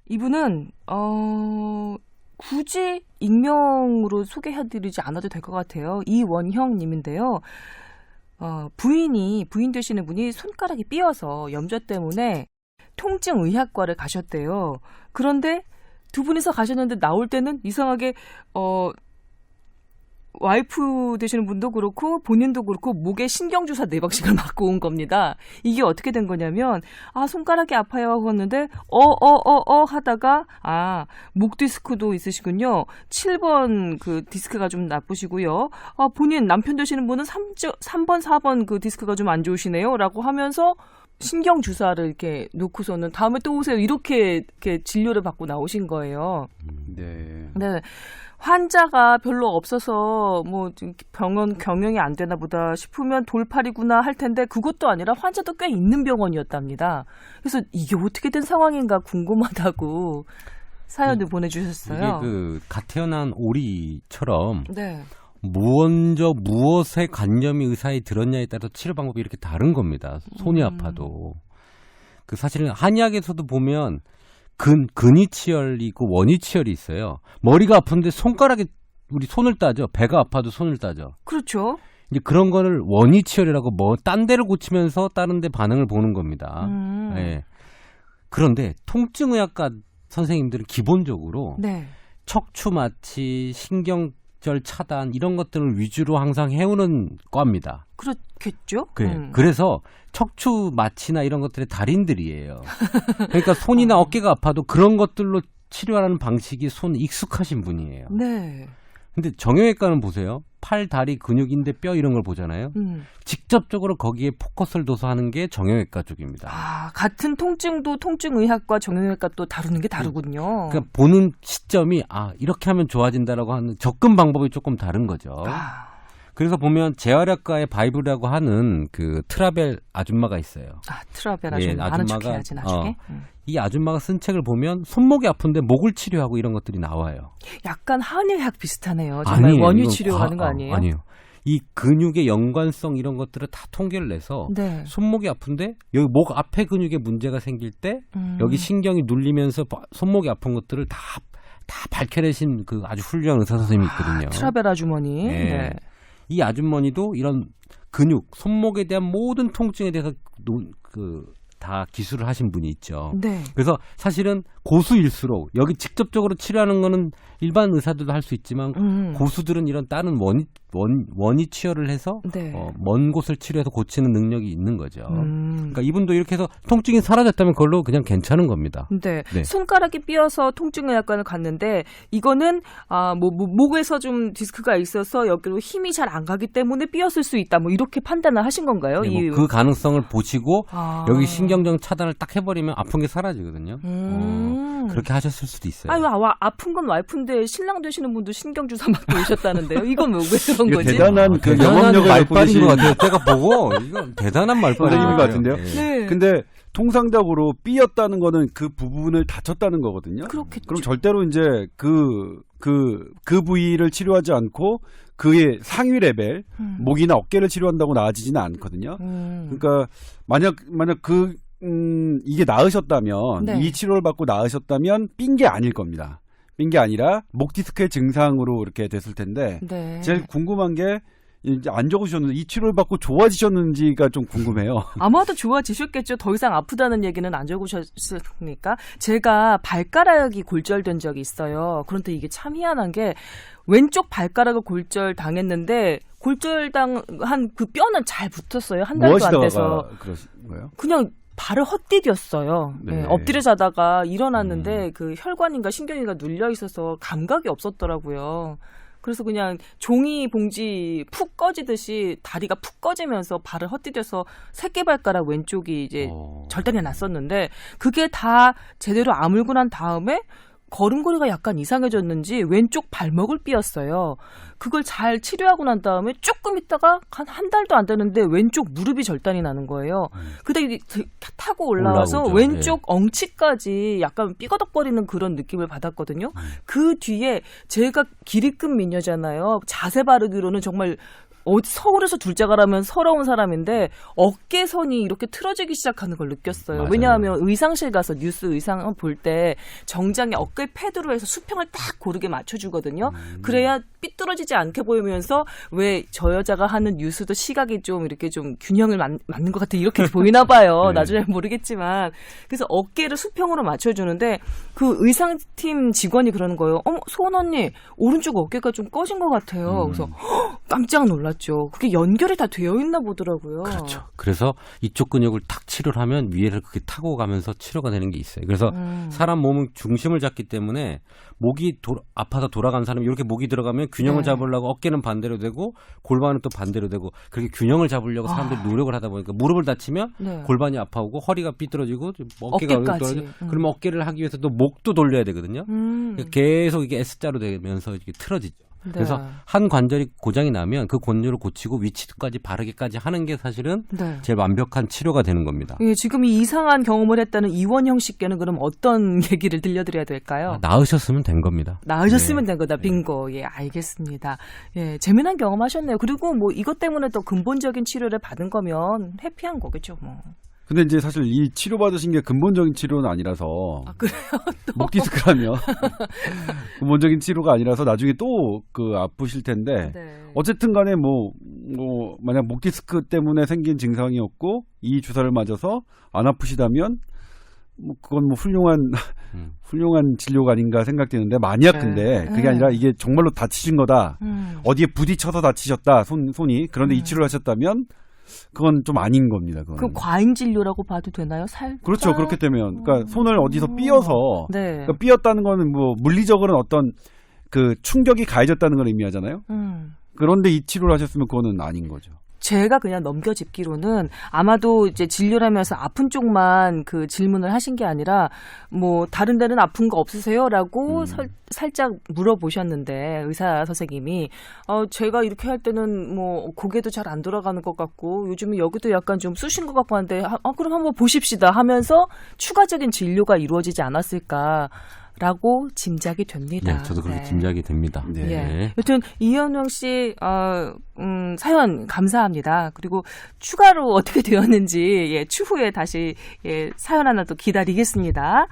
이분은 굳이 익명으로 소개해드리지 않아도 될 것 같아요. 이원형님인데요. 부인 되시는 분이 손가락이 삐어서 염좌 때문에 통증의학과를 가셨대요. 그런데 두 분이서 가셨는데 나올 때는 이상하게 와이프 되시는 분도 그렇고 본인도 그렇고 목에 신경주사 4방씩을 맞고 온 겁니다. 이게 어떻게 된 거냐면 손가락이 아파요 하고 왔는데 하다가 목 디스크도 있으시군요. 7번 그 디스크가 좀 나쁘시고요. 본인 남편 되시는 분은 3번 4번 그 디스크가 좀 안 좋으시네요 라고 하면서 신경주사를 이렇게 놓고서는 다음에 또 오세요 이렇게 진료를 받고 나오신 거예요. 네. 네. 환자가 별로 없어서 뭐 병원 경영이 안 되나 보다 싶으면 돌팔이구나 할 텐데 그것도 아니라 환자도 꽤 있는 병원이었답니다. 그래서 이게 어떻게 된 상황인가 궁금하다고 사연을 보내주셨어요. 이게 갓 태어난 오리처럼 네. 먼저 무엇에 관념이 의사에 들었냐에 따라서 치료 방법이 이렇게 다른 겁니다. 손이 아파도. 사실은 한의학에서도 보면 근위치열이고 원위치열이 있어요. 머리가 아픈데 우리 손을 따죠. 배가 아파도 손을 따죠. 그렇죠. 이제 그런 거를 원위치열이라고 딴 데를 고치면서 다른 데 반응을 보는 겁니다. 네. 그런데 통증의학과 선생님들은 기본적으로 네. 척추 마취, 신경절 차단 이런 것들을 위주로 항상 해오는 과입니다. 그렇겠죠. 그래서 척추 마취나 이런 것들의 달인들이에요. 그러니까 손이나 어깨가 아파도 그런 것들로 치료하는 방식이 손 익숙하신 분이에요. 네. 근데 정형외과는 보세요. 팔, 다리, 근육, 인대, 뼈 이런 걸 보잖아요. 직접적으로 거기에 포커스를 둬서 하는 게 정형외과 쪽입니다. 같은 통증도 통증의학과 정형외과 또 다루는 게 다르군요. 그러니까 보는 시점이 이렇게 하면 좋아진다라고 하는 접근 방법이 조금 다른 거죠. 그래서 보면 재활학과의 바이블이라고 하는 그 트라벨 아줌마가 있어요. 트라벨 아줌마. 아는 척해야지 나중에. 이 아줌마가 쓴 책을 보면 손목이 아픈데 목을 치료하고 이런 것들이 나와요. 약간 한의학 비슷하네요. 정말 원유 치료하는 거 아니에요? 아니에요. 이 근육의 연관성 이런 것들을 다 통계를 내서 네. 손목이 아픈데 여기 목 앞에 근육에 문제가 생길 때 여기 신경이 눌리면서 손목이 아픈 것들을 다 밝혀내신 그 아주 훌륭한 의사 선생님이 있거든요. 트라벨 아주머니. 네. 네. 이 아주머니도 이런 근육, 손목에 대한 모든 통증에 대해서 다 기술을 하신 분이 있죠. 네. 그래서 사실은 고수일수록 여기 직접적으로 치료하는 거는 일반 의사들도 할 수 있지만 고수들은 이런 다른 원위 치료를 해서 네. 먼 곳을 치료해서 고치는 능력이 있는 거죠. 그러니까 이분도 이렇게 해서 통증이 사라졌다면 그걸로 그냥 괜찮은 겁니다. 네. 네. 손가락이 삐어서 통증의학과를 갔는데 이거는 목에서 좀 디스크가 있어서 여기로 힘이 잘 안 가기 때문에 삐었을 수 있다. 뭐 이렇게 판단을 하신 건가요? 네, 그 가능성을 보시고 여기 신경정 차단을 딱 해버리면 아픈 게 사라지거든요. 그렇게 하셨을 수도 있어요. 아픈 건 와이프인데 신랑 되시는 분도 신경주사 맞고 오셨다는데요. 이건 왜 그런 거지? 대단한 영업력을 말빨인 것 같아요. 제가 보고 이건 대단한 말빨인 것 같은데요. 네. 근데 통상적으로 삐었다는 거는 그 부분을 다쳤다는 거거든요. 그렇겠죠. 그럼 절대로 이제 그 부위를 치료하지 않고 그의 상위 레벨 목이나 어깨를 치료한다고 나아지지는 않거든요. 그러니까 만약 이게 나으셨다면 네. 이 치료를 받고 나으셨다면 삔 게 아닐 겁니다. 삔 게 아니라 목 디스크의 증상으로 이렇게 됐을 텐데 네. 제일 궁금한 게 이제 안 적으셨는데 이 치료를 받고 좋아지셨는지가 좀 궁금해요. 아마도 좋아지셨겠죠. 더 이상 아프다는 얘기는 안 적으셨으니까. 제가 발가락이 골절된 적이 있어요. 그런데 이게 참 희한한 게 왼쪽 발가락을 골절당했는데 골절당한 그 뼈는 잘 붙었어요. 한 달도 안 돼서. 그러신 거예요? 그냥 발을 헛디뎠어요. 네. 네, 엎드려 자다가 일어났는데 그 혈관인가 신경이가 눌려 있어서 감각이 없었더라고요. 그래서 그냥 종이 봉지 푹 꺼지듯이 다리가 푹 꺼지면서 발을 헛디뎌서 새끼발가락 왼쪽이 이제 절단이 났었는데 그게 다 제대로 아물고 난 다음에 걸음걸이가 약간 이상해졌는지 왼쪽 발목을 삐었어요. 그걸 잘 치료하고 난 다음에 조금 있다가 한 달도 안 되는데 왼쪽 무릎이 절단이 나는 거예요. 그때 타고 올라와서 올라오죠. 왼쪽 엉치까지 약간 삐거덕거리는 그런 느낌을 받았거든요. 그 뒤에 제가 기립근 미녀잖아요. 자세 바르기로는 정말 서울에서 둘째 가라면 서러운 사람인데 어깨선이 이렇게 틀어지기 시작하는 걸 느꼈어요. 맞아요. 왜냐하면 의상실 가서 뉴스 의상 볼 때 정장에 어깨 패드로 해서 수평을 딱 고르게 맞춰주거든요. 그래야 삐뚤어지지 않게 보이면서 왜 저 여자가 하는 뉴스도 시각이 좀 이렇게 좀 균형을 맞는 것 같아 이렇게 보이나 봐요. 네. 나중에 모르겠지만 그래서 어깨를 수평으로 맞춰주는데 그 의상팀 직원이 그러는 거예요. 어머 소원 언니 오른쪽 어깨가 좀 꺼진 것 같아요. 그래서 깜짝 놀랐죠. 그게 연결이 다 되어 있나 보더라고요. 그렇죠. 그래서 이쪽 근육을 탁 치료를 하면 위에를 그렇게 타고 가면서 치료가 되는 게 있어요. 그래서 사람 몸은 중심을 잡기 때문에 목이 아파서 돌아가는 사람이 이렇게 목이 들어가면 균형을 네. 잡으려고 어깨는 반대로 되고 골반은 또 반대로 되고 그렇게 균형을 잡으려고 사람들이 노력을 하다 보니까 무릎을 다치면 네. 골반이 아파오고 허리가 삐뚤어지고 어깨가 어깨까지. 떨어지고 그러면 어깨를 하기 위해서 또 목도 돌려야 되거든요. 계속 이게 S자로 되면서 이렇게 틀어지죠. 네. 그래서 한 관절이 고장이 나면 그 관절을 고치고 위치까지 바르게까지 하는 게 사실은 네. 제일 완벽한 치료가 되는 겁니다. 예, 지금 이 이상한 경험을 했다는 이원형 씨께는 그럼 어떤 얘기를 들려드려야 될까요? 나으셨으면 된 겁니다. 나으셨으면 네. 된 거다. 빙고. 예, 알겠습니다. 예, 재미난 경험하셨네요. 그리고 뭐 이것 때문에 또 근본적인 치료를 받은 거면 해피한 거겠죠, 뭐. 근데 이제 사실 이 치료받으신 게 근본적인 치료는 아니라서 그래요? 목 디스크라면 근본적인 치료가 아니라서 나중에 또 그 아프실 텐데 네. 어쨌든 간에 뭐 만약 목 디스크 때문에 생긴 증상이었고 이 주사를 맞아서 안 아프시다면 뭐 그건 뭐 훌륭한 진료가 아닌가 생각되는데 만약 네. 근데 그게 아니라 이게 정말로 다치신 거다. 어디에 부딪혀서 다치셨다. 손이. 그런데 이 치료를 하셨다면 그건 좀 아닌 겁니다. 그건. 그 과잉 진료라고 봐도 되나요? 그렇죠. 그렇게 되면 그러니까 손을 어디서 삐어서 네. 그러니까 삐었다는 거는 뭐 물리적으로는 어떤 그 충격이 가해졌다는 걸 의미하잖아요. 그런데 이 치료를 하셨으면 그거는 아닌 거죠. 제가 그냥 넘겨짚기로는 아마도 이제 진료를 하면서 아픈 쪽만 그 질문을 하신 게 아니라 뭐 다른 데는 아픈 거 없으세요?라고 살짝 물어보셨는데 의사 선생님이 제가 이렇게 할 때는 뭐 고개도 잘 안 돌아가는 것 같고 요즘은 여기도 약간 좀 쑤신 것 같고 한데 그럼 한번 보십시다 하면서 추가적인 진료가 이루어지지 않았을까. 라고 짐작이 됩니다. 네, 저도 그렇게 네. 짐작이 됩니다. 네. 예. 여튼 이현영 씨 사연 감사합니다. 그리고 추가로 어떻게 되었는지 추후에 다시 사연 하나 또 기다리겠습니다.